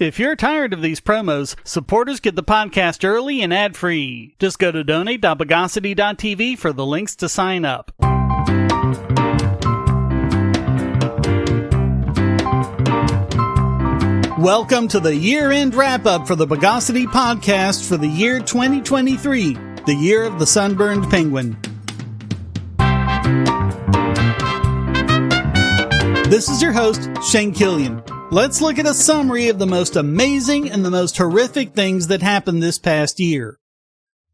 If you're tired of these promos, supporters get the podcast early and ad-free. Just go to donate.bogosity.tv for the links to sign up. Welcome to the year-end wrap-up for the Bogosity podcast for the year 2023, the year of the sunburned penguin. This is your host, Shane Killian. Let's look at a summary of the most amazing and the most horrific things that happened this past year.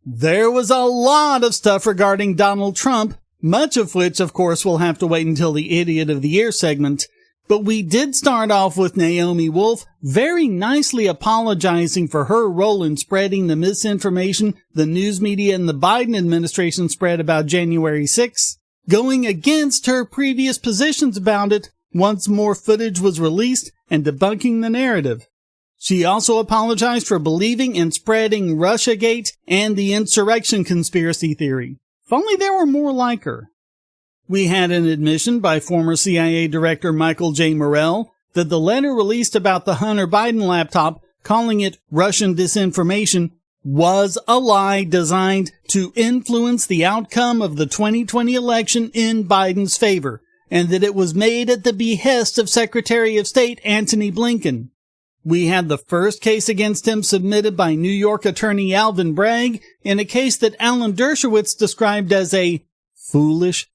There was a lot of stuff regarding Donald Trump, much of which, of course, will have to wait until the Idiot of the Year segment, but we did start off with Naomi Wolf very nicely apologizing for her role in spreading the misinformation the news media and the Biden administration spread about January 6th, going against her previous positions about it once more footage was released and debunking the narrative. She also apologized for believing and spreading Russiagate and the insurrection conspiracy theory. If only there were more like her. We had an admission by former CIA Director Michael J. Morrell that the letter released about the Hunter Biden laptop, calling it Russian disinformation, was a lie designed to influence the outcome of the 2020 election in Biden's favor, and that it was made at the behest of Secretary of State Antony Blinken. We had the first case against him submitted by New York attorney Alvin Bragg in a case that Alan Dershowitz described as a foolish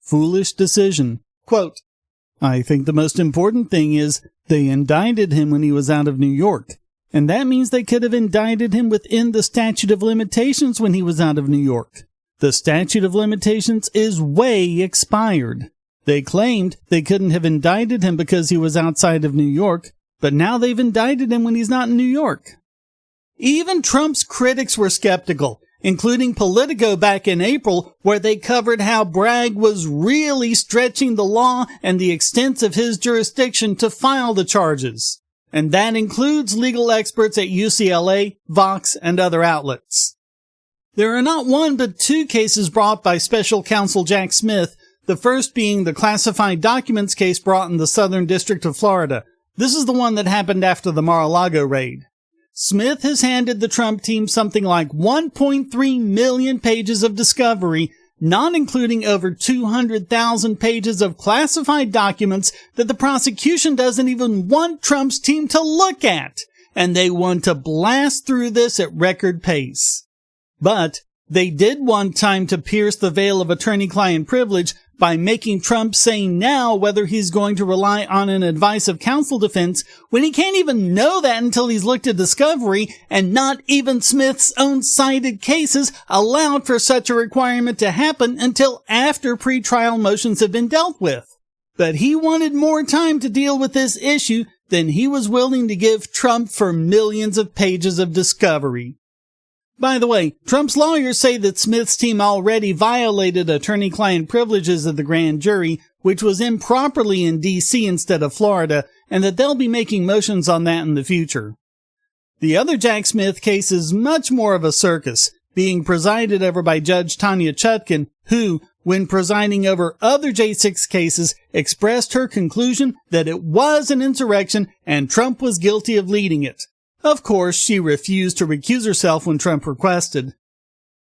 decision. Quote, I think the most important thing is they indicted him when he was out of New York, and that means they could have indicted him within the statute of limitations when he was out of New York. The statute of limitations is way expired. They claimed they couldn't have indicted him because he was outside of New York, but now they've indicted him when he's not in New York. Even Trump's critics were skeptical, including Politico back in April, where they covered how Bragg was really stretching the law and the extent of his jurisdiction to file the charges. And that includes legal experts at UCLA, Vox, and other outlets. There are not one but two cases brought by special counsel Jack Smith, the first being the classified documents case brought in the Southern District of Florida. This is the one that happened after the Mar-a-Lago raid. Smith has handed the Trump team something like 1.3 million pages of discovery, not including over 200,000 pages of classified documents that the prosecution doesn't even want Trump's team to look at, and they want to blast through this at record pace. But they did want time to pierce the veil of attorney-client privilege by making Trump say now whether he's going to rely on an advice of counsel defense when he can't even know that until he's looked at discovery, and not even Smith's own cited cases allowed for such a requirement to happen until after pretrial motions have been dealt with. But he wanted more time to deal with this issue than he was willing to give Trump for millions of pages of discovery. By the way, Trump's lawyers say that Smith's team already violated attorney-client privileges of the grand jury, which was improperly in D.C. instead of Florida, and that they'll be making motions on that in the future. The other Jack Smith case is much more of a circus, being presided over by Judge Tanya Chutkan, who, when presiding over other J6 cases, expressed her conclusion that it was an insurrection and Trump was guilty of leading it. Of course, she refused to recuse herself when Trump requested.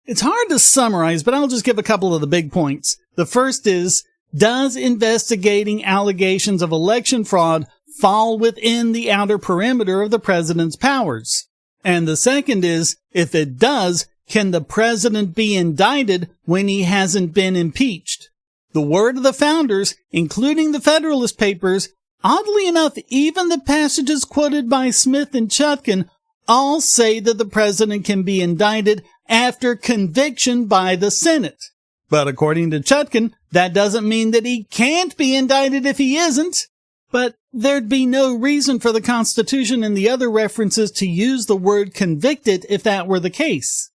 It's hard to summarize, but I'll just give a couple of the big points. The first is, does investigating allegations of election fraud fall within the outer perimeter of the president's powers? And the second is, if it does, can the president be indicted when he hasn't been impeached? The word of the founders, including the Federalist Papers, oddly enough, even the passages quoted by Smith and Chutkan all say that the president can be indicted after conviction by the Senate. But according to Chutkan, that doesn't mean that he can't be indicted if he isn't. But there'd be no reason for the Constitution and the other references to use the word convicted if that were the case.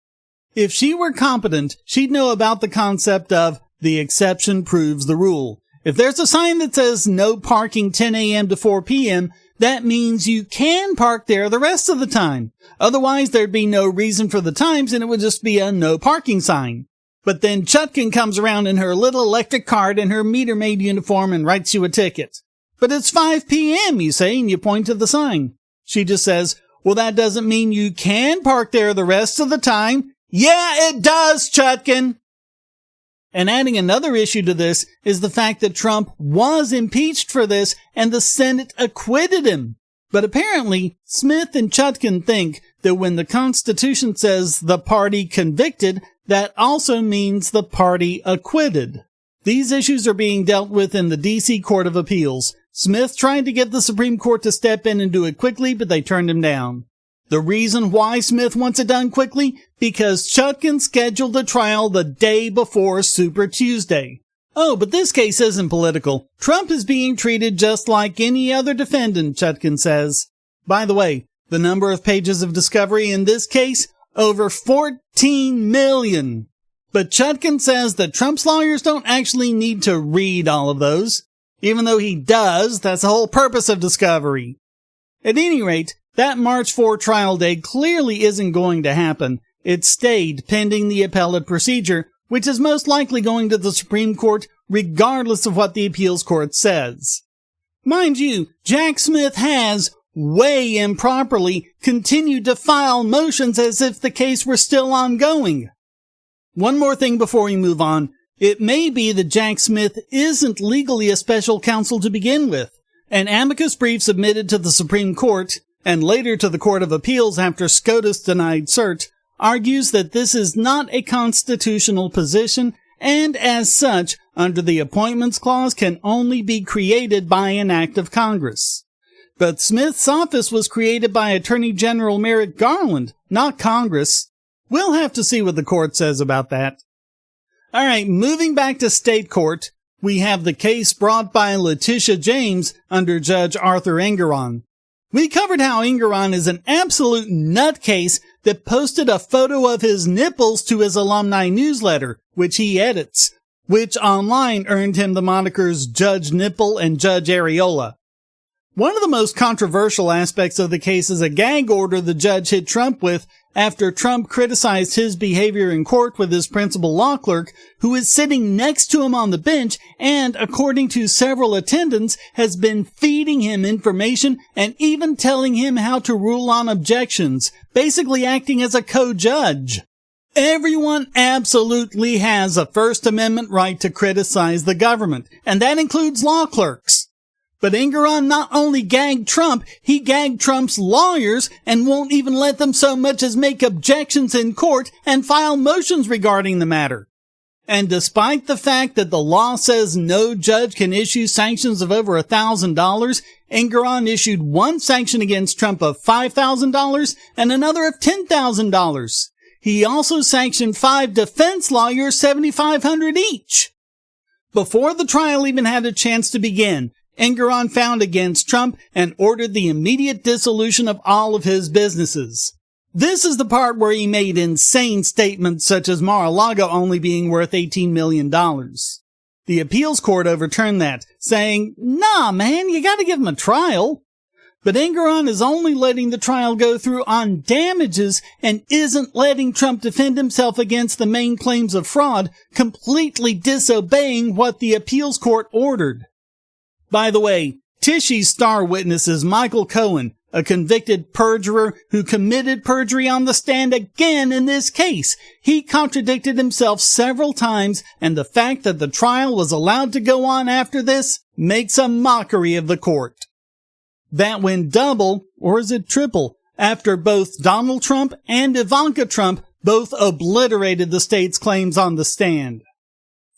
If she were competent, she'd know about the concept of the exception proves the rule. If there's a sign that says no parking 10 a.m. to 4 p.m., that means you can park there the rest of the time. Otherwise, there'd be no reason for the times and it would just be a no parking sign. But then Chutkan comes around in her little electric cart and her meter maid uniform and writes you a ticket. But it's 5 p.m., you say, and you point to the sign. She just says, Well, that doesn't mean you can park there the rest of the time. Yeah, it does, Chutkin. And adding another issue to this is the fact that Trump was impeached for this and the Senate acquitted him. But apparently, Smith and Chutkin think that when the Constitution says the party convicted, that also means the party acquitted. These issues are being dealt with in the D.C. Court of Appeals. Smith tried to get the Supreme Court to step in and do it quickly, but they turned him down. The reason why Smith wants it done quickly? Because Chutkin scheduled the trial the day before Super Tuesday. Oh, but this case isn't political. Trump is being treated just like any other defendant, Chutkin says. By the way, the number of pages of discovery in this case? Over 14 million. But Chutkin says that Trump's lawyers don't actually need to read all of those. Even though he does, that's the whole purpose of discovery. At any rate, that March 4 trial date clearly isn't going to happen. It stayed pending the appellate procedure, which is most likely going to the Supreme Court regardless of what the appeals court says. Mind you, Jack Smith has, way improperly, continued to file motions as if the case were still ongoing. One more thing before we move on. It may be that Jack Smith isn't legally a special counsel to begin with. An amicus brief submitted to the Supreme Court, and later to the Court of Appeals after SCOTUS denied cert, argues that this is not a constitutional position, and as such, under the Appointments Clause, can only be created by an act of Congress. But Smith's office was created by Attorney General Merrick Garland, not Congress. We'll have to see what the court says about that. Alright, moving back to state court, we have the case brought by Letitia James under Judge Arthur Engeron. We covered how Engeron is an absolute nutcase that posted a photo of his nipples to his alumni newsletter, which he edits, which online earned him the monikers Judge Nipple and Judge Areola. One of the most controversial aspects of the case is a gag order the judge hit Trump with after Trump criticized his behavior in court with his principal law clerk, who is sitting next to him on the bench and, according to several attendants, has been feeding him information and even telling him how to rule on objections, basically acting as a co-judge. Everyone absolutely has a First Amendment right to criticize the government, and that includes law clerks. But Engeron not only gagged Trump, he gagged Trump's lawyers and won't even let them so much as make objections in court and file motions regarding the matter. And despite the fact that the law says no judge can issue sanctions of over $1,000, Engeron issued one sanction against Trump of $5,000 and another of $10,000. He also sanctioned 5 defense lawyers $7,500 each. Before the trial even had a chance to begin, Engeron found against Trump and ordered the immediate dissolution of all of his businesses. This is the part where he made insane statements such as Mar-a-Lago only being worth $18 million. The appeals court overturned that, saying, "Nah, man, you gotta give him a trial." But Engeron is only letting the trial go through on damages and isn't letting Trump defend himself against the main claims of fraud, completely disobeying what the appeals court ordered. By the way, Tishy's star witness is Michael Cohen, a convicted perjurer who committed perjury on the stand again in this case. He contradicted himself several times, and the fact that the trial was allowed to go on after this makes a mockery of the court. That went double, or is it triple, after both Donald Trump and Ivanka Trump both obliterated the state's claims on the stand.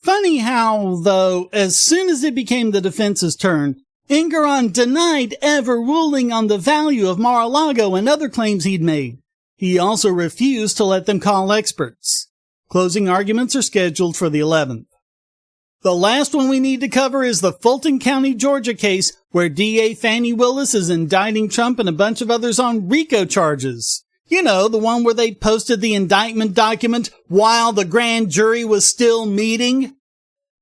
Funny how, though, as soon as it became the defense's turn, Engeron denied ever ruling on the value of Mar-a-Lago and other claims he'd made. He also refused to let them call experts. Closing arguments are scheduled for the 11th. The last one we need to cover is the Fulton County, Georgia case where DA Fannie Willis is indicting Trump and a bunch of others on RICO charges. You know, the one where they posted the indictment document while the grand jury was still meeting.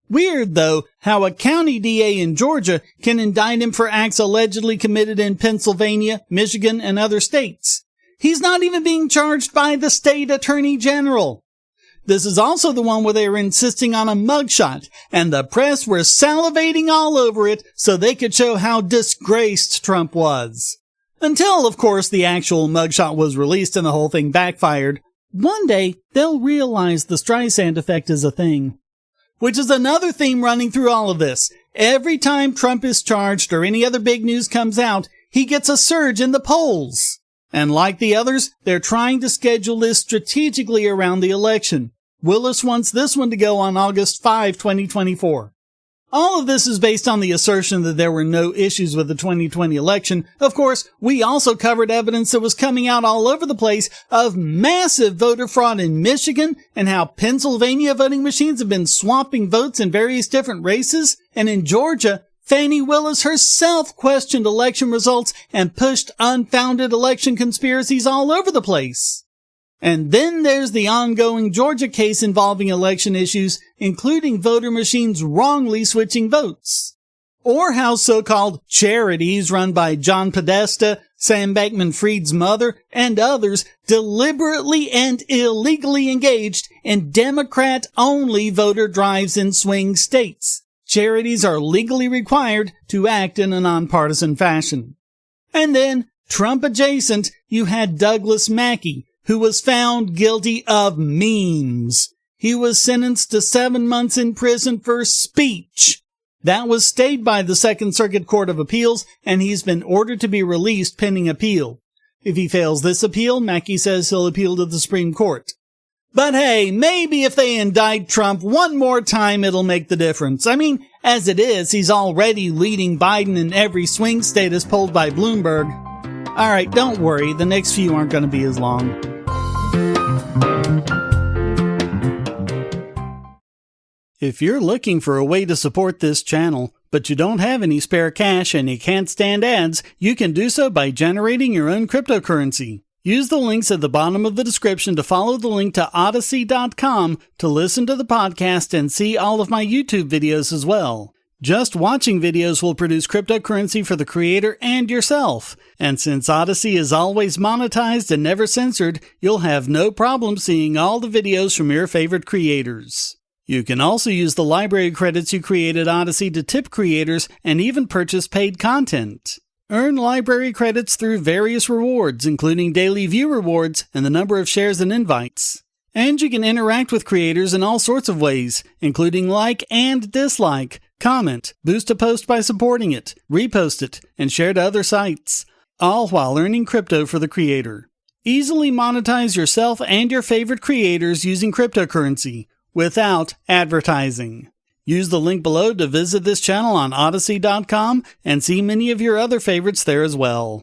Weird, though, how a county DA in Georgia can indict him for acts allegedly committed in Pennsylvania, Michigan, and other states. He's not even being charged by the state attorney general. This is also the one where they were insisting on a mugshot, and the press were salivating all over it so they could show how disgraced Trump was. Until, of course, the actual mugshot was released and the whole thing backfired. One day, they'll realize the Streisand effect is a thing. Which is another theme running through all of this. Every time Trump is charged or any other big news comes out, he gets a surge in the polls. And like the others, they're trying to schedule this strategically around the election. Willis wants this one to go on August 5, 2024. All of this is based on the assertion that there were no issues with the 2020 election. Of course, we also covered evidence that was coming out all over the place of massive voter fraud in Michigan and how Pennsylvania voting machines have been swapping votes in various different races. And in Georgia, Fani Willis herself questioned election results and pushed unfounded election conspiracies all over the place. And then there's the ongoing Georgia case involving election issues, including voter machines wrongly switching votes. Or how so-called charities run by John Podesta, Sam Bankman-Fried's mother, and others deliberately and illegally engaged in Democrat-only voter drives in swing states. Charities are legally required to act in a nonpartisan fashion. And then, Trump adjacent, you had Douglas Mackey, who was found guilty of memes. He was sentenced to 7 months in prison for speech. That was stayed by the Second Circuit Court of Appeals, and he's been ordered to be released pending appeal. If he fails this appeal, Mackey says he'll appeal to the Supreme Court. But hey, maybe if they indict Trump one more time, it'll make the difference. I mean, as it is, he's already leading Biden in every swing state as polled by Bloomberg. Alright, don't worry, the next few aren't going to be as long. If you're looking for a way to support this channel, but you don't have any spare cash and you can't stand ads, you can do so by generating your own cryptocurrency. Use the links at the bottom of the description to follow the link to Odyssey.com to listen to the podcast and see all of my YouTube videos as well. Just watching videos will produce cryptocurrency for the creator and yourself. And since Odyssey is always monetized and never censored, you'll have no problem seeing all the videos from your favorite creators. You can also use the library credits you created Odyssey to tip creators and even purchase paid content. Earn library credits through various rewards, including daily view rewards and the number of shares and invites. And you can interact with creators in all sorts of ways, including like and dislike, comment, boost a post by supporting it, repost it, and share to other sites, all while earning crypto for the creator. Easily monetize yourself and your favorite creators using cryptocurrency, without advertising. Use the link below to visit this channel on Odyssey.com and see many of your other favorites there as well.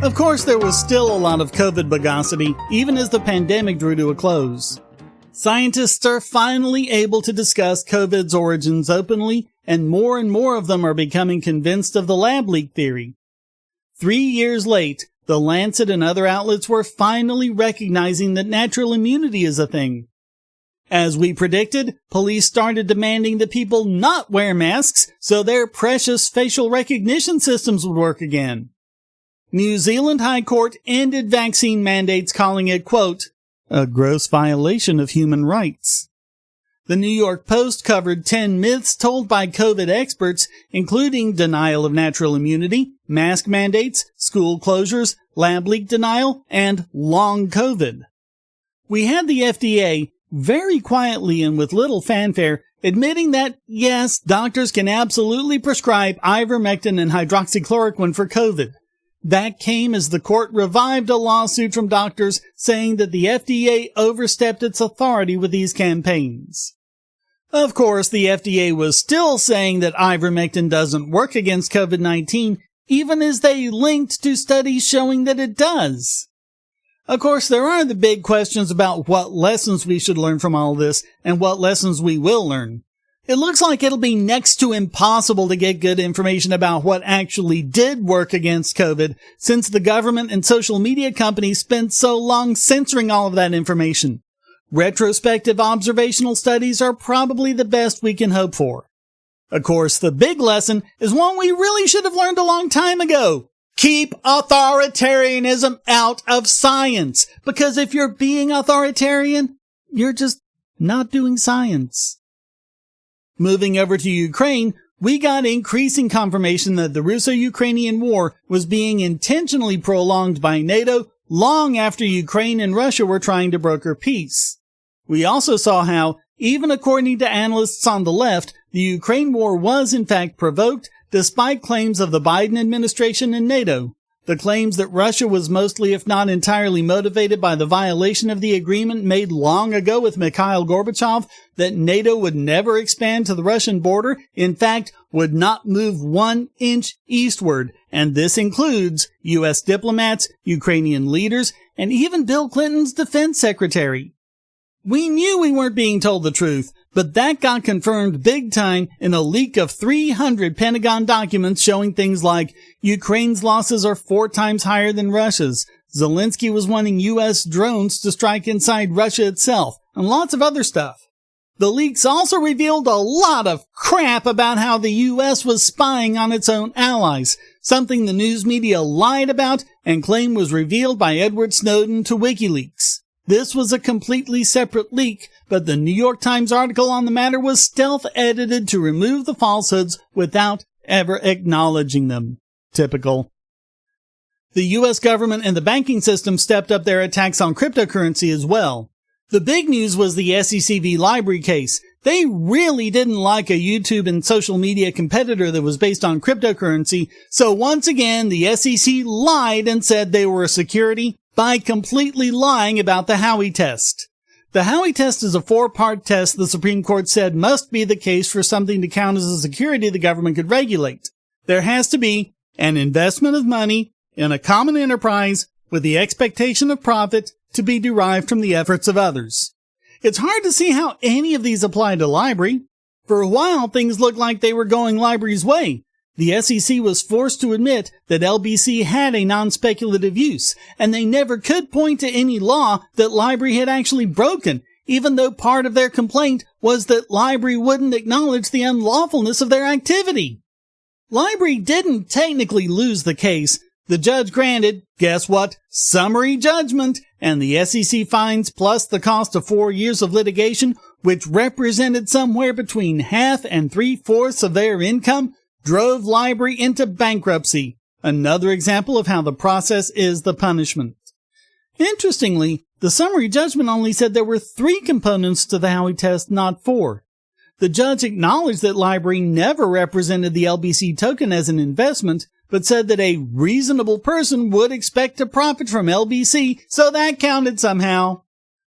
Of course, there was still a lot of COVID bogosity, even as the pandemic drew to a close. Scientists are finally able to discuss COVID's origins openly, and more of them are becoming convinced of the lab leak theory. 3 years late, The Lancet and other outlets were finally recognizing that natural immunity is a thing. As we predicted, police started demanding that people not wear masks so their precious facial recognition systems would work again. New Zealand High Court ended vaccine mandates, calling it, quote, a gross violation of human rights. The New York Post covered 10 myths told by COVID experts, including denial of natural immunity, mask mandates, school closures, lab leak denial, and long COVID. We had the FDA, very quietly and with little fanfare, admitting that, yes, doctors can absolutely prescribe ivermectin and hydroxychloroquine for COVID. That came as the court revived a lawsuit from doctors saying that the FDA overstepped its authority with these campaigns. Of course, the FDA was still saying that ivermectin doesn't work against COVID-19, even as they linked to studies showing that it does. Of course, there are the big questions about what lessons we should learn from all this and what lessons we will learn. It looks like it'll be next to impossible to get good information about what actually did work against COVID, since the government and social media companies spent so long censoring all of that information. Retrospective observational studies are probably the best we can hope for. Of course, the big lesson is one we really should have learned a long time ago. Keep authoritarianism out of science, because if you're being authoritarian, you're just not doing science. Moving over to Ukraine, we got increasing confirmation that the Russo-Ukrainian war was being intentionally prolonged by NATO long after Ukraine and Russia were trying to broker peace. We also saw how, even according to analysts on the left, the Ukraine war was in fact provoked despite claims of the Biden administration and NATO. The claims that Russia was mostly, if not entirely, motivated by the violation of the agreement made long ago with Mikhail Gorbachev that NATO would never expand to the Russian border, in fact, would not move 1 inch eastward, and this includes U.S. diplomats, Ukrainian leaders, and even Bill Clinton's defense secretary. We knew we weren't being told the truth, but that got confirmed big time in a leak of 300 Pentagon documents showing things like Ukraine's losses are 4 times higher than Russia's, Zelensky was wanting U.S. drones to strike inside Russia itself, and lots of other stuff. The leaks also revealed a lot of crap about how the U.S. was spying on its own allies, something the news media lied about and claimed was revealed by Edward Snowden to WikiLeaks. This was a completely separate leak, but the New York Times article on the matter was stealth-edited to remove the falsehoods without ever acknowledging them. Typical. The U.S. government and the banking system stepped up their attacks on cryptocurrency as well. The big news was the SEC v. LBRY case. They really didn't like a YouTube and social media competitor that was based on cryptocurrency, so once again the SEC lied and said they were a security by completely lying about the Howey test. The Howey test is a 4-part test the Supreme Court said must be the case for something to count as a security the government could regulate. There has to be an investment of money in a common enterprise with the expectation of profit to be derived from the efforts of others. It's hard to see how any of these apply to LBRY. For a while, things looked like they were going LBRY's way. The SEC was forced to admit that LBC had a non-speculative use, and they never could point to any law that LBRY had actually broken, even though part of their complaint was that LBRY wouldn't acknowledge the unlawfulness of their activity. LBRY didn't technically lose the case. The judge granted, guess what, summary judgment, and the SEC fines plus the cost of 4 years of litigation, which represented somewhere between half and 3/4 of their income, drove LBRY into bankruptcy. Another example of how the process is the punishment. Interestingly, the summary judgment only said there were 3 components to the Howey test, not 4. The judge acknowledged that LBRY never represented the LBC token as an investment, but said that a reasonable person would expect to profit from LBC, so that counted somehow.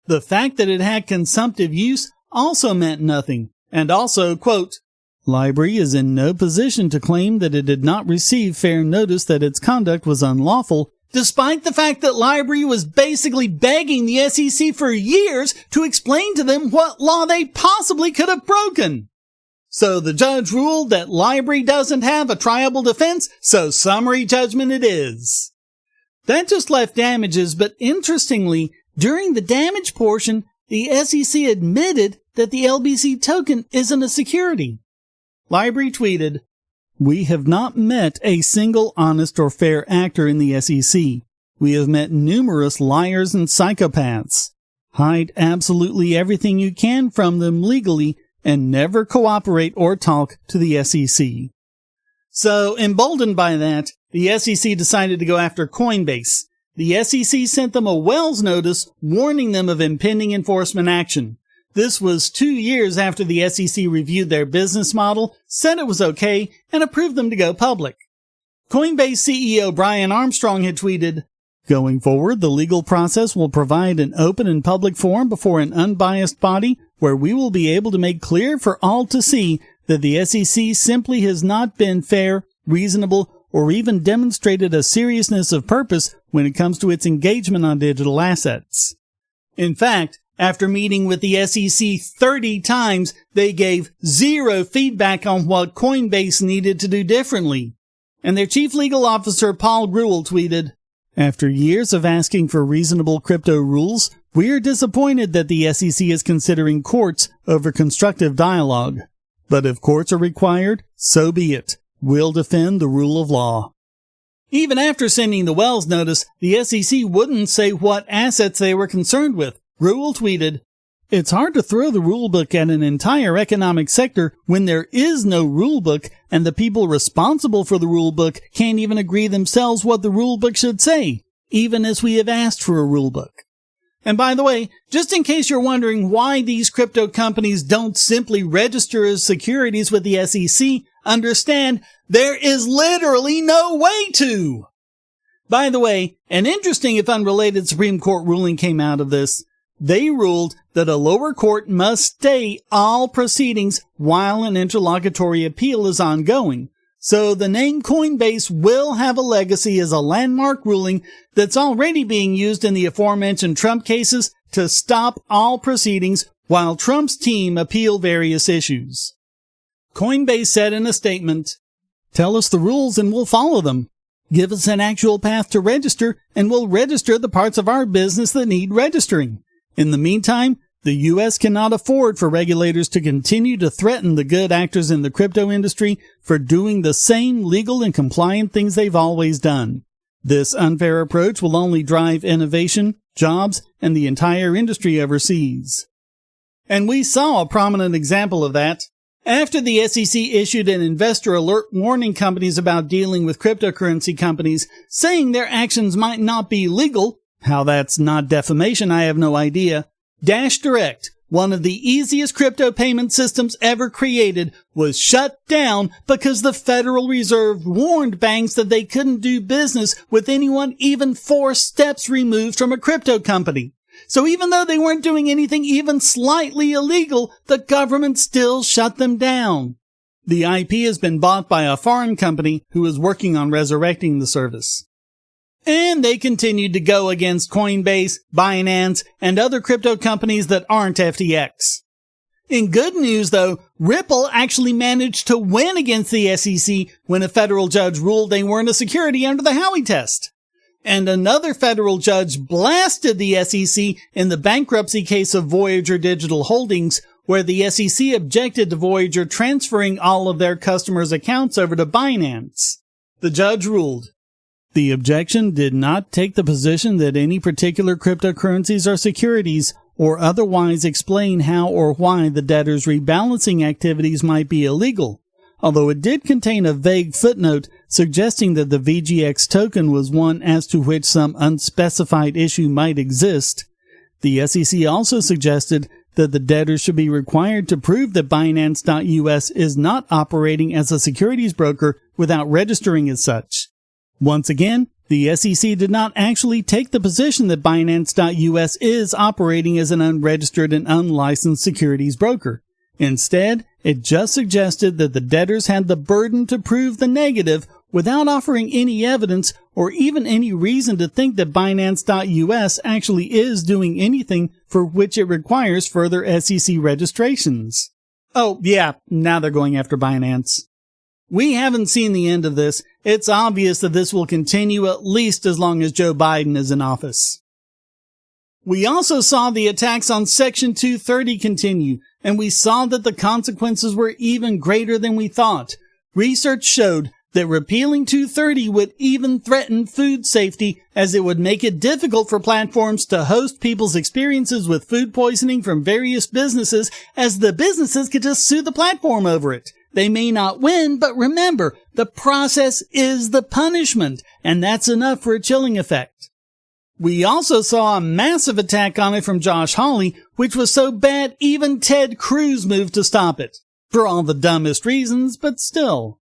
The fact that it had consumptive use also meant nothing, and also, quote, LBRY is in no position to claim that it did not receive fair notice that its conduct was unlawful, despite the fact that LBRY was basically begging the SEC for years to explain to them what law they possibly could have broken. So the judge ruled that LBRY doesn't have a triable defense, so summary judgment it is. That just left damages, but interestingly, during the damage portion, the SEC admitted that the LBC token isn't a security. LBRY tweeted, "We have not met a single honest or fair actor in the SEC. We have met numerous liars and psychopaths. Hide absolutely everything you can from them legally and never cooperate or talk to the SEC." So, emboldened by that, the SEC decided to go after Coinbase. The SEC sent them a Wells notice warning them of impending enforcement action. This was 2 years after the SEC reviewed their business model, said it was okay, and approved them to go public. Coinbase CEO Brian Armstrong had tweeted, "Going forward, the legal process will provide an open and public forum before an unbiased body where we will be able to make clear for all to see that the SEC simply has not been fair, reasonable, or even demonstrated a seriousness of purpose when it comes to its engagement on digital assets." In fact, after meeting with the SEC 30 times, they gave 0 feedback on what Coinbase needed to do differently. And their chief legal officer, Paul Grewal, tweeted, "After years of asking for reasonable crypto rules, we are disappointed that the SEC is considering courts over constructive dialogue. But if courts are required, so be it. We'll defend the rule of law." Even after sending the Wells notice, the SEC wouldn't say what assets they were concerned with. Grewal tweeted, It's hard to throw the rulebook at an entire economic sector when there is no rulebook and the people responsible for the rulebook can't even agree themselves what the rulebook should say, even as we have asked for a rulebook. And by the way, just in case you're wondering why these crypto companies don't simply register as securities with the SEC, understand there is literally no way to. By the way, an interesting if unrelated Supreme Court ruling came out of this. They ruled that a lower court must stay all proceedings while an interlocutory appeal is ongoing. So the name Coinbase will have a legacy as a landmark ruling that's already being used in the aforementioned Trump cases to stop all proceedings while Trump's team appeal various issues. Coinbase said in a statement, "Tell us the rules and we'll follow them. Give us an actual path to register and we'll register the parts of our business that need registering. In the meantime, the U.S. cannot afford for regulators to continue to threaten the good actors in the crypto industry for doing the same legal and compliant things they've always done. This unfair approach will only drive innovation, jobs, and the entire industry overseas." And we saw a prominent example of that. After the SEC issued an investor alert warning companies about dealing with cryptocurrency companies, saying their actions might not be legal. How that's not defamation, I have no idea. Dash Direct, one of the easiest crypto payment systems ever created, was shut down because the Federal Reserve warned banks that they couldn't do business with anyone even 4 steps removed from a crypto company. So even though they weren't doing anything even slightly illegal, the government still shut them down. The IP has been bought by a foreign company who is working on resurrecting the service. And they continued to go against Coinbase, Binance, and other crypto companies that aren't FTX. In good news, though, Ripple actually managed to win against the SEC when a federal judge ruled they weren't a security under the Howey test. And another federal judge blasted the SEC in the bankruptcy case of Voyager Digital Holdings, where the SEC objected to Voyager transferring all of their customers' accounts over to Binance. The judge ruled, "The objection did not take the position that any particular cryptocurrencies are securities or otherwise explain how or why the debtor's rebalancing activities might be illegal, although it did contain a vague footnote suggesting that the VGX token was one as to which some unspecified issue might exist. The SEC also suggested that the debtor should be required to prove that Binance.US is not operating as a securities broker without registering as such. Once again, the SEC did not actually take the position that Binance.US is operating as an unregistered and unlicensed securities broker. Instead, it just suggested that the debtors had the burden to prove the negative without offering any evidence or even any reason to think that Binance.US actually is doing anything for which it requires further SEC registrations. Oh, yeah, now they're going after Binance. We haven't seen the end of this. It's obvious that this will continue at least as long as Joe Biden is in office. We also saw the attacks on Section 230 continue, and we saw that the consequences were even greater than we thought. Research showed that repealing 230 would even threaten food safety, as it would make it difficult for platforms to host people's experiences with food poisoning from various businesses, as the businesses could just sue the platform over it. They may not win, but remember, the process is the punishment, and that's enough for a chilling effect. We also saw a massive attack on it from Josh Hawley, which was so bad even Ted Cruz moved to stop it. For all the dumbest reasons, but still.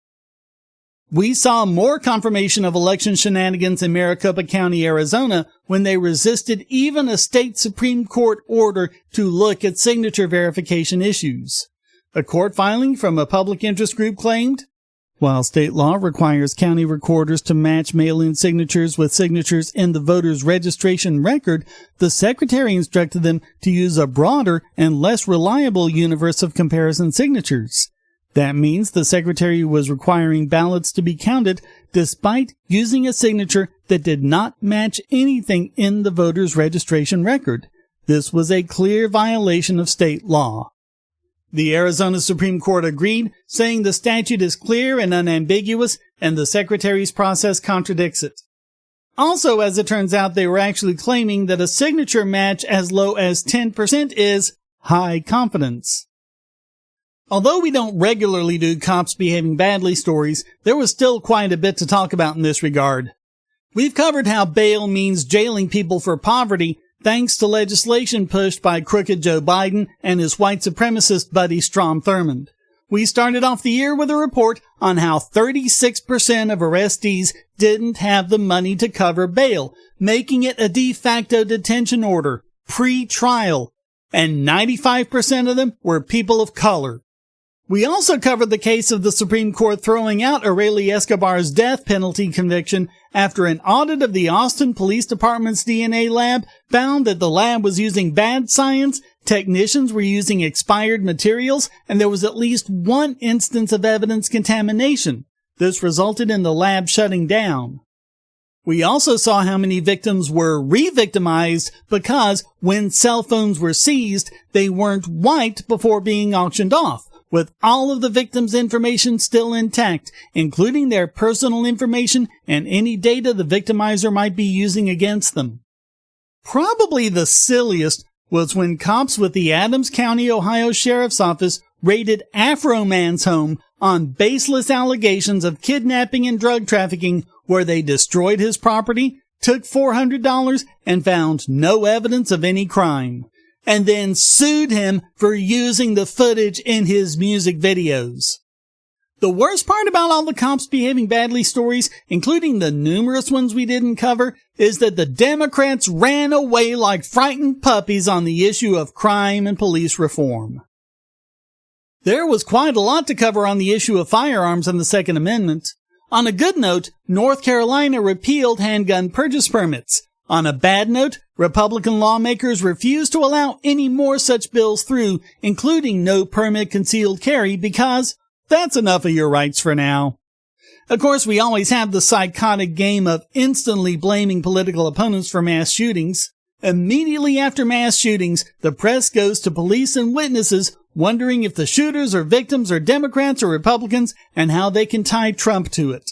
We saw more confirmation of election shenanigans in Maricopa County, Arizona, when they resisted even a state Supreme Court order to look at signature verification issues. A court filing from a public interest group claimed, while state law requires county recorders to match mail-in signatures with signatures in the voter's registration record, the secretary instructed them to use a broader and less reliable universe of comparison signatures. That means the secretary was requiring ballots to be counted despite using a signature that did not match anything in the voter's registration record. This was a clear violation of state law. The Arizona Supreme Court agreed, saying the statute is clear and unambiguous, and the secretary's process contradicts it. Also, as it turns out, they were actually claiming that a signature match as low as 10% is high confidence. Although we don't regularly do cops behaving badly stories, there was still quite a bit to talk about in this regard. We've covered how bail means jailing people for poverty, thanks to legislation pushed by crooked Joe Biden and his white supremacist buddy Strom Thurmond. We started off the year with a report on how 36% of arrestees didn't have the money to cover bail, making it a de facto detention order, pre-trial, and 95% of them were people of color. We also covered the case of the Supreme Court throwing out Aurelio Escobar's death penalty conviction after an audit of the Austin Police Department's DNA lab found that the lab was using bad science, technicians were using expired materials, and there was at least one instance of evidence contamination. This resulted in the lab shutting down. We also saw how many victims were re-victimized because when cell phones were seized, they weren't wiped before being auctioned off, with all of the victims' information still intact, including their personal information and any data the victimizer might be using against them. Probably the silliest was when cops with the Adams County, Ohio Sheriff's Office raided Afro Man's home on baseless allegations of kidnapping and drug trafficking, where they destroyed his property, took $400, and found no evidence of any crime, and then sued him for using the footage in his music videos. The worst part about all the cops behaving badly stories, including the numerous ones we didn't cover, is that the Democrats ran away like frightened puppies on the issue of crime and police reform. There was quite a lot to cover on the issue of firearms and the Second Amendment. On a good note, North Carolina repealed handgun purchase permits. On a bad note, Republican lawmakers refused to allow any more such bills through, including no permit concealed carry, because that's enough of your rights for now. Of course, we always have the psychotic game of instantly blaming political opponents for mass shootings. Immediately after mass shootings, the press goes to police and witnesses, wondering if the shooters or victims are Democrats or Republicans and how they can tie Trump to it.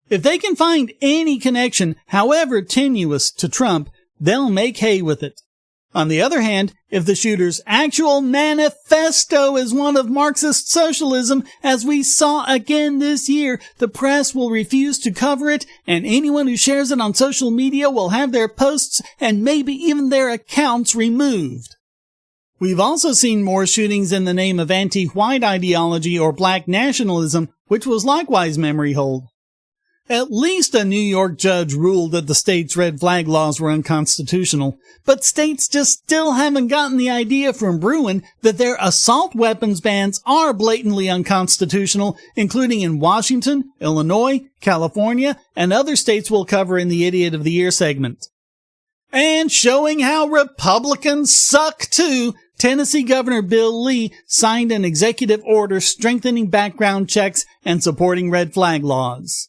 If they can find any connection, however tenuous, to Trump, they'll make hay with it. On the other hand, if the shooter's actual manifesto is one of Marxist socialism, as we saw again this year, the press will refuse to cover it, and anyone who shares it on social media will have their posts and maybe even their accounts removed. We've also seen more shootings in the name of anti-white ideology or black nationalism, which was likewise memory hold. At least a New York judge ruled that the state's red flag laws were unconstitutional, but states just still haven't gotten the idea from Bruin that their assault weapons bans are blatantly unconstitutional, including in Washington, Illinois, California, and other states we'll cover in the Idiot of the Year segment. And showing how Republicans suck too, Tennessee Governor Bill Lee signed an executive order strengthening background checks and supporting red flag laws.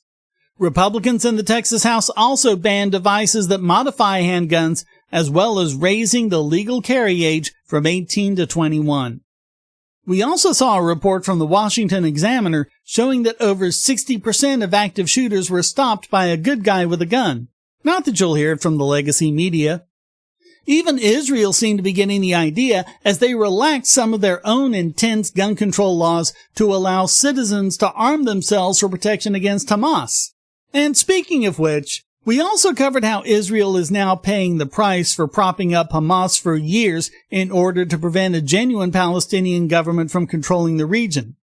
Republicans in the Texas House also banned devices that modify handguns, as well as raising the legal carry age from 18 to 21. We also saw a report from the Washington Examiner showing that over 60% of active shooters were stopped by a good guy with a gun. Not that you'll hear it from the legacy media. Even Israel seemed to be getting the idea as they relaxed some of their own intense gun control laws to allow citizens to arm themselves for protection against Hamas. And speaking of which, we also covered how Israel is now paying the price for propping up Hamas for years in order to prevent a genuine Palestinian government from controlling the region.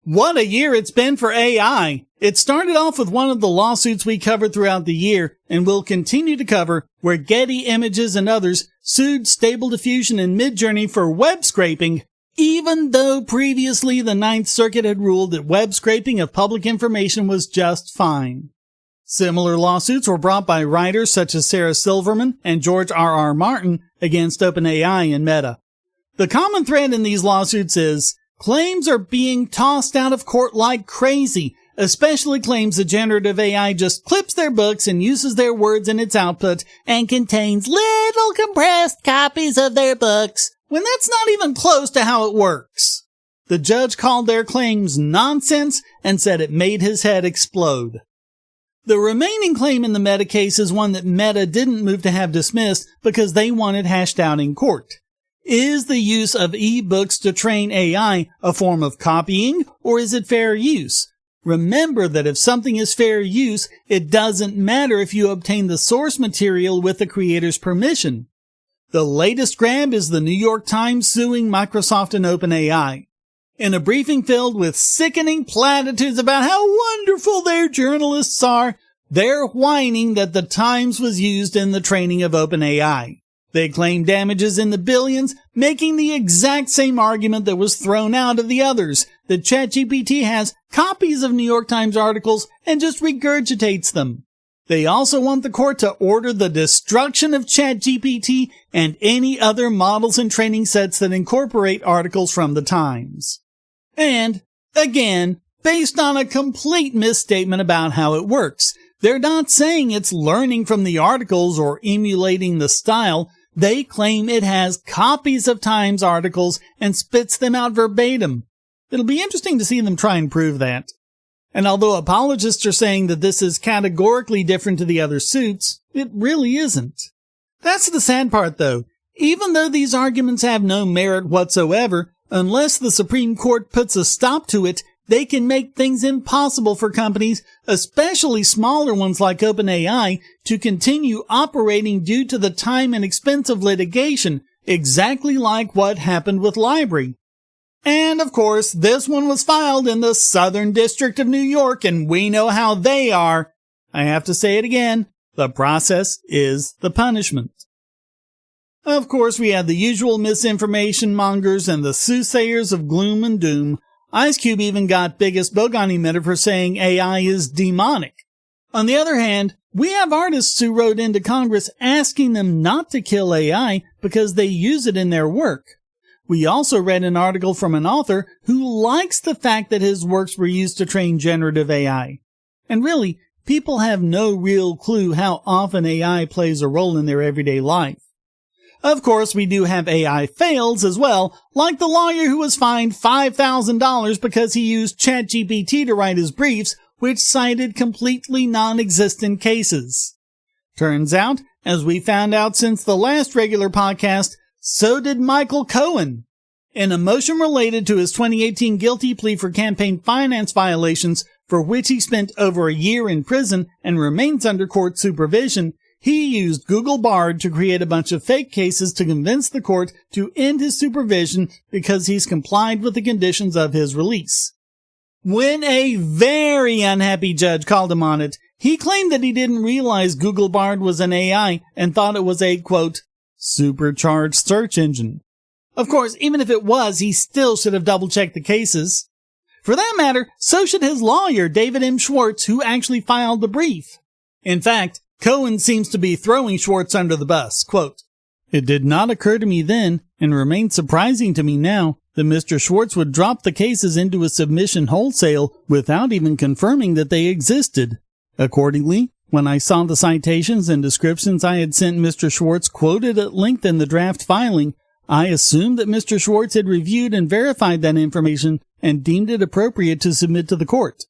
What a year it's been for AI! It started off with one of the lawsuits we covered throughout the year, and will continue to cover, where Getty Images and others sued Stable Diffusion and Midjourney for web scraping, even though previously the Ninth Circuit had ruled that web scraping of public information was just fine. Similar lawsuits were brought by writers such as Sarah Silverman and George R.R. Martin against OpenAI and Meta. The common thread in these lawsuits is, claims are being tossed out of court like crazy, especially claims that generative AI just clips their books and uses their words in its output and contains little compressed copies of their books, when that's not even close to how it works. The judge called their claims nonsense and said it made his head explode. The remaining claim in the Meta case is one that Meta didn't move to have dismissed because they want it hashed out in court. Is the use of e-books to train AI a form of copying, or is it fair use? Remember that if something is fair use, it doesn't matter if you obtain the source material with the creator's permission. The latest grab is the New York Times suing Microsoft and OpenAI. In a briefing filled with sickening platitudes about how wonderful their journalists are, they're whining that the Times was used in the training of OpenAI. They claim damages in the billions, making the exact same argument that was thrown out of the others, that ChatGPT has copies of New York Times articles and just regurgitates them. They also want the court to order the destruction of ChatGPT and any other models and training sets that incorporate articles from the Times. And, again, based on a complete misstatement about how it works. They're not saying it's learning from the articles or emulating the style. They claim it has copies of Times articles and spits them out verbatim. It'll be interesting to see them try and prove that. And although apologists are saying that this is categorically different to the other suits, it really isn't. That's the sad part, though. Even though these arguments have no merit whatsoever, unless the Supreme Court puts a stop to it, they can make things impossible for companies, especially smaller ones like OpenAI, to continue operating due to the time and expense of litigation, exactly like what happened with Library. And, of course, this one was filed in the Southern District of New York, and we know how they are. I have to say it again. The process is the punishment. Of course, we had the usual misinformation mongers and the soothsayers of gloom and doom. Ice Cube even got biggest bogon emitter for saying AI is demonic. On the other hand, we have artists who wrote into Congress asking them not to kill AI because they use it in their work. We also read an article from an author who likes the fact that his works were used to train generative AI. And really, people have no real clue how often AI plays a role in their everyday life. Of course, we do have AI fails as well, like the lawyer who was fined $5,000 because he used ChatGPT to write his briefs, which cited completely non-existent cases. Turns out, as we found out since the last regular podcast, so did Michael Cohen. In a motion related to his 2018 guilty plea for campaign finance violations, for which he spent over a year in prison and remains under court supervision, he used Google Bard to create a bunch of fake cases to convince the court to end his supervision because he's complied with the conditions of his release. When a very unhappy judge called him on it, he claimed that he didn't realize Google Bard was an AI and thought it was a, quote, supercharged search engine. Of course, even if it was, he still should have double-checked the cases. For that matter, so should his lawyer, David M. Schwartz, who actually filed the brief. In fact, Cohen seems to be throwing Schwartz under the bus. Quote, "It did not occur to me then, and remains surprising to me now, that Mr. Schwartz would drop the cases into a submission wholesale without even confirming that they existed. Accordingly, when I saw the citations and descriptions I had sent Mr. Schwartz quoted at length in the draft filing, I assumed that Mr. Schwartz had reviewed and verified that information and deemed it appropriate to submit to the court."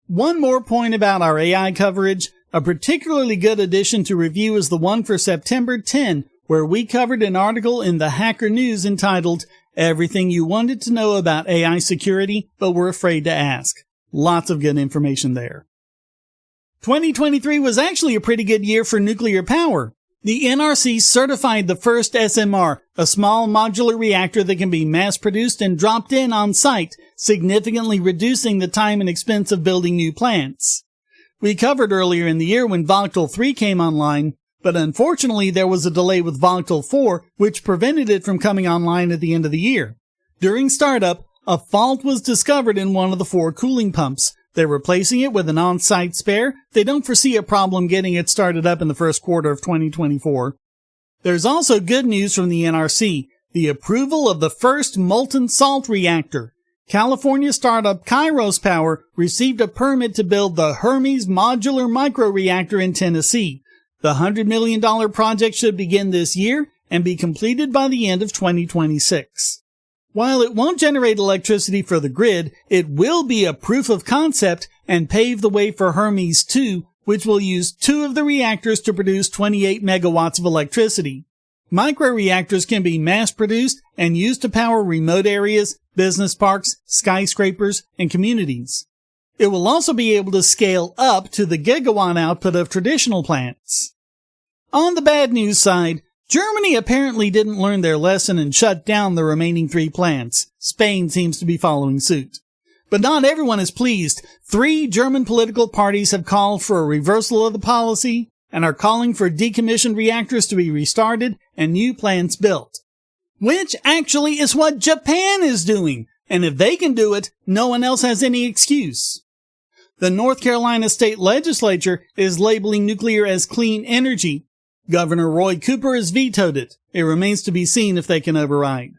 One more point about our AI coverage. A particularly good addition to review is the one for September 10, where we covered an article in the Hacker News entitled, "Everything You Wanted to Know About AI Security, But Were Afraid to Ask." Lots of good information there. 2023 was actually a pretty good year for nuclear power. The NRC certified the first SMR, a small modular reactor that can be mass-produced and dropped in on site, significantly reducing the time and expense of building new plants. We covered earlier in the year when Vogtle 3 came online, but unfortunately there was a delay with Vogtle 4, which prevented it from coming online at the end of the year. During startup, a fault was discovered in one of the 4 cooling pumps. They're replacing it with an on-site spare. They don't foresee a problem getting it started up in the first quarter of 2024. There's also good news from the NRC, the approval of the first molten salt reactor. California startup Kairos Power received a permit to build the Hermes modular microreactor in Tennessee. The $100 million project should begin this year and be completed by the end of 2026. While it won't generate electricity for the grid, it will be a proof of concept and pave the way for Hermes 2, which will use 2 of the reactors to produce 28 megawatts of electricity. Microreactors can be mass-produced and used to power remote areas, business parks, skyscrapers, and communities. It will also be able to scale up to the gigawatt output of traditional plants. On the bad news side, Germany apparently didn't learn their lesson and shut down the remaining 3 plants. Spain seems to be following suit. But not everyone is pleased. 3 German political parties have called for a reversal of the policy and are calling for decommissioned reactors to be restarted and new plants built. Which actually is what Japan is doing, and if they can do it, no one else has any excuse. The North Carolina state legislature is labeling nuclear as clean energy. Governor Roy Cooper has vetoed it. It remains to be seen if they can override.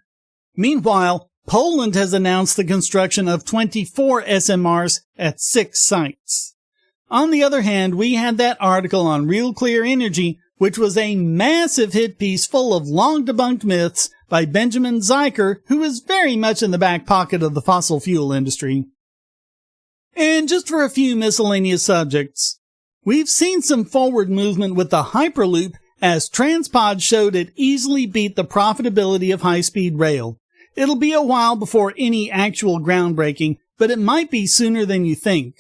Meanwhile, Poland has announced the construction of 24 SMRs at 6 sites. On the other hand, we had that article on Real Clear Energy, which was a massive hit piece full of long-debunked myths by Benjamin Zeiker, who is very much in the back pocket of the fossil fuel industry. And just for a few miscellaneous subjects, we've seen some forward movement with the Hyperloop as Transpod showed it easily beat the profitability of high-speed rail. It'll be a while before any actual groundbreaking, but it might be sooner than you think.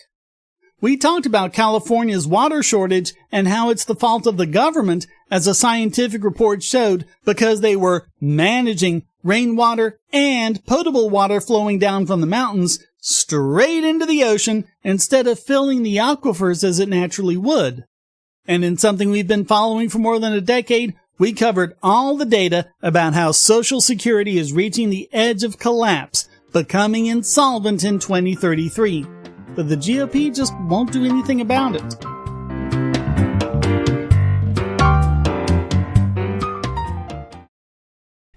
We talked about California's water shortage and how it's the fault of the government, as a scientific report showed, because they were managing rainwater and potable water flowing down from the mountains straight into the ocean instead of filling the aquifers as it naturally would. And in something we've been following for more than a decade, we covered all the data about how Social Security is reaching the edge of collapse, becoming insolvent in 2033. But the GOP just won't do anything about it.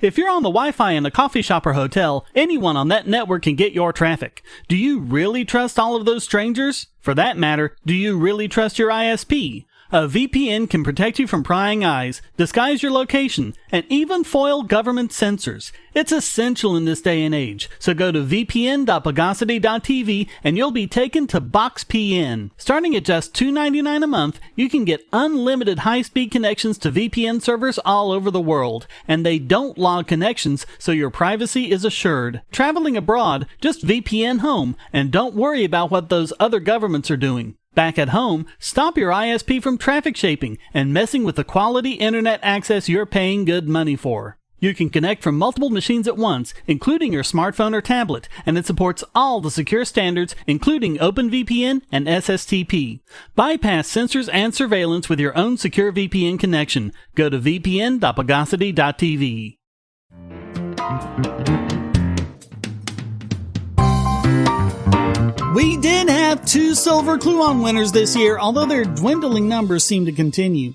If you're on the Wi-Fi in a coffee shop or hotel, anyone on that network can get your traffic. Do you really trust all of those strangers? For that matter, do you really trust your ISP? A VPN can protect you from prying eyes, disguise your location, and even foil government censors. It's essential in this day and age, so go to vpn.bogosity.tv and you'll be taken to BoxPN. Starting at just $2.99 a month, you can get unlimited high-speed connections to VPN servers all over the world, and they don't log connections, so your privacy is assured. Traveling abroad, just VPN home, and don't worry about what those other governments are doing. Back at home, stop your ISP from traffic shaping and messing with the quality internet access you're paying good money for. You can connect from multiple machines at once, including your smartphone or tablet, and it supports all the secure standards, including OpenVPN and SSTP. Bypass censors and surveillance with your own secure VPN connection. Go to vpn.bogosity.tv. We did have 2 silver Cluon winners this year, although their dwindling numbers seem to continue.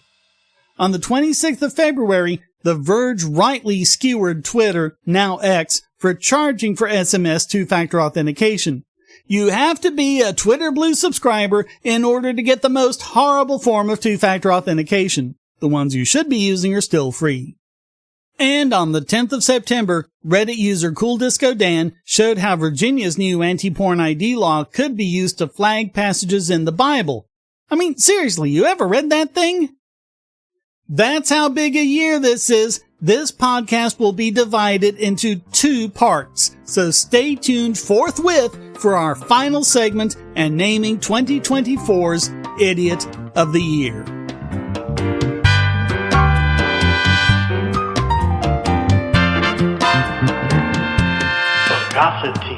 On the 26th of February, The Verge rightly skewered Twitter, now X, for charging for SMS two-factor authentication. You have to be a Twitter Blue subscriber in order to get the most horrible form of two-factor authentication. The ones you should be using are still free. And on the 10th of September, Reddit user CoolDiscoDan showed how Virginia's new anti-porn ID law could be used to flag passages in the Bible. I mean, seriously, you ever read that thing? That's how big a year this is. This podcast will be divided into 2 parts, so stay tuned forthwith for our final segment and naming 2024's Idiot of the Year. Bogosity.